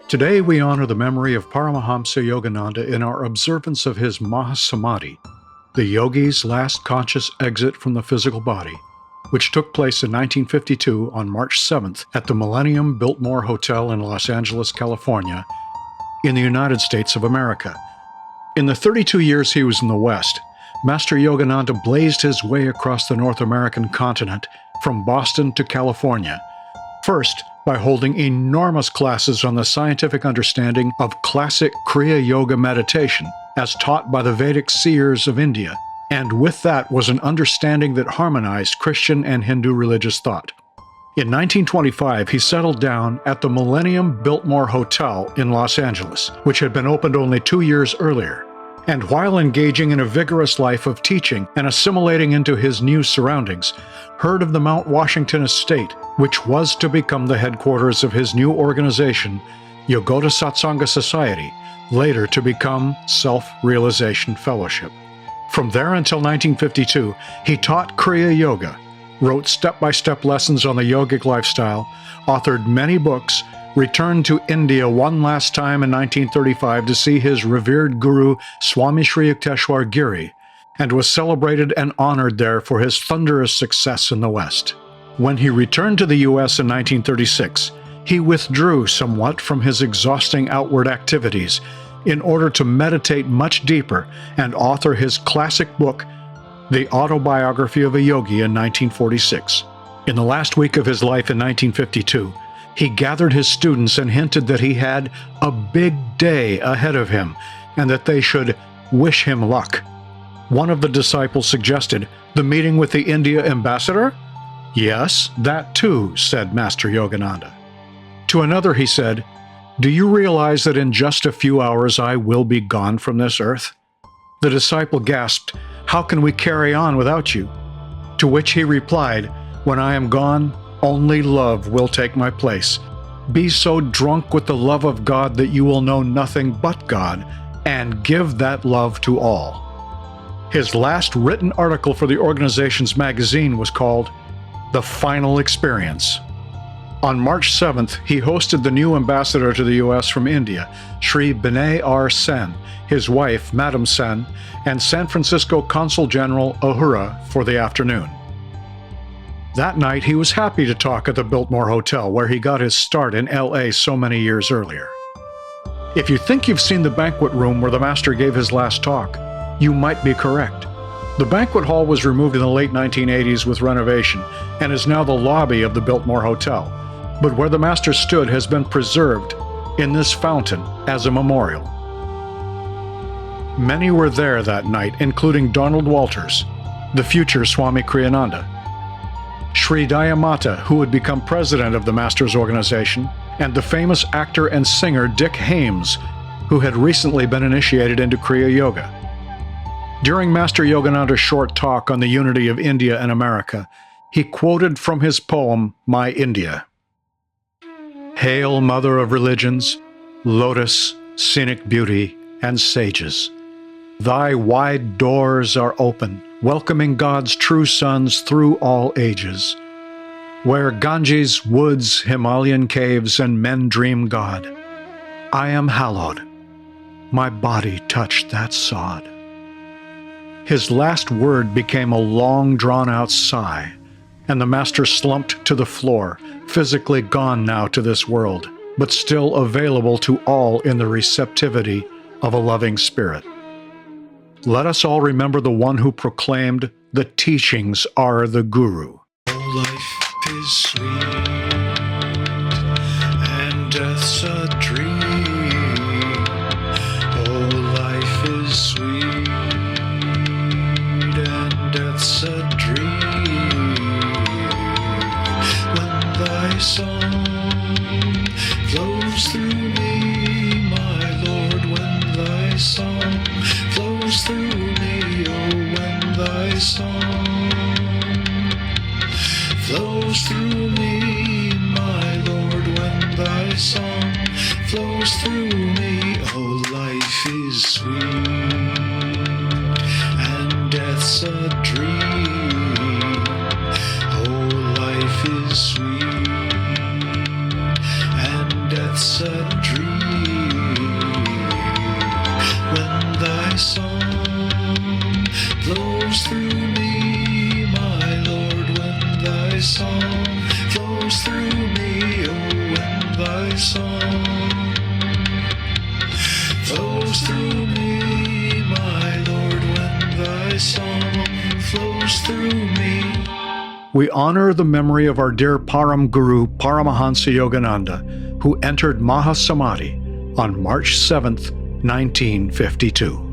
Today we honor the memory of Paramahamsa Yogananda in our observance of his Mahasamadhi, the yogi's last conscious exit from the physical body, which took place in 1952 on March 7th at the Millennium Biltmore Hotel in Los Angeles, California, in the United States of America. In the 32 years he was in the West, Master Yogananda blazed his way across the North American continent from Boston to California, first by holding enormous classes on the scientific understanding of classic Kriya Yoga meditation as taught by the Vedic seers of India, and with that was an understanding that harmonized Christian and Hindu religious thought. In 1925, he settled down at the Millennium Biltmore Hotel in Los Angeles, which had been opened only 2 years earlier. And while engaging in a vigorous life of teaching and assimilating into his new surroundings, heard of the Mount Washington estate, which was to become the headquarters of his new organization, Yogoda Satsanga Society, later to become Self-Realization Fellowship. From there until 1952, he taught Kriya Yoga, wrote step-by-step lessons on the yogic lifestyle, authored many books, returned to India one last time in 1935 to see his revered guru Swami Sri Yukteswar Giri, and was celebrated and honored there for his thunderous success in the West. When he returned to the U.S. in 1936, he withdrew somewhat from his exhausting outward activities in order to meditate much deeper and author his classic book, The Autobiography of a Yogi, in 1946. In the last week of his life in 1952, he gathered his students and hinted that he had a big day ahead of him and that they should wish him luck. One of the disciples suggested, the meeting with the India ambassador? Yes, that too, said Master Yogananda. To another he said, do you realize that in just a few hours I will be gone from this earth? The disciple gasped, how can we carry on without you? To which he replied, when I am gone, only love will take my place. Be so drunk with the love of God that you will know nothing but God, and give that love to all. His last written article for the organization's magazine was called The Final Experience. On March 7th, he hosted the new ambassador to the U.S. from India, Sri Binay R. Sen, his wife, Madam Sen, and San Francisco Consul General Uhura for the afternoon. That night, he was happy to talk at the Biltmore Hotel, where he got his start in L.A. so many years earlier. If you think you've seen the banquet room where the master gave his last talk, you might be correct. The banquet hall was removed in the late 1980s with renovation and is now the lobby of the Biltmore Hotel. But where the master stood has been preserved in this fountain as a memorial. Many were there that night, including Donald Walters, the future Swami Kriyananda, Sri Dayamata, who would become president of the Master's organization, and the famous actor and singer Dick Hames, who had recently been initiated into Kriya Yoga. During Master Yogananda's short talk on the unity of India and America, he quoted from his poem, My India. Hail, Mother of Religions, Lotus, Scenic Beauty, and Sages. Thy wide doors are open, welcoming God's true sons through all ages. Where Ganges, woods, Himalayan caves, and men dream God, I am hallowed. My body touched that sod. His last word became a long drawn-out sigh, and the master slumped to the floor, physically gone now to this world, but still available to all in the receptivity of a loving spirit. Let us all remember the one who proclaimed, the teachings are the Guru. Life is sweet, and death's a dream. Oh, life is sweet, and death's a dream. When thy song flows through me, my Lord, when thy song flows through me, oh, when thy song flows through me, my Lord, when thy song flows through me. Oh, life is sweet, and death's a dream. Oh, life is sweet, and death's a dream. thy song flows through me, oh, when thy song flows through me, my Lord, when thy song flows through me. We honor the memory of our dear Param Guru Paramahamsa Yogananda, who entered Mahasamadhi on March 7th, 1952.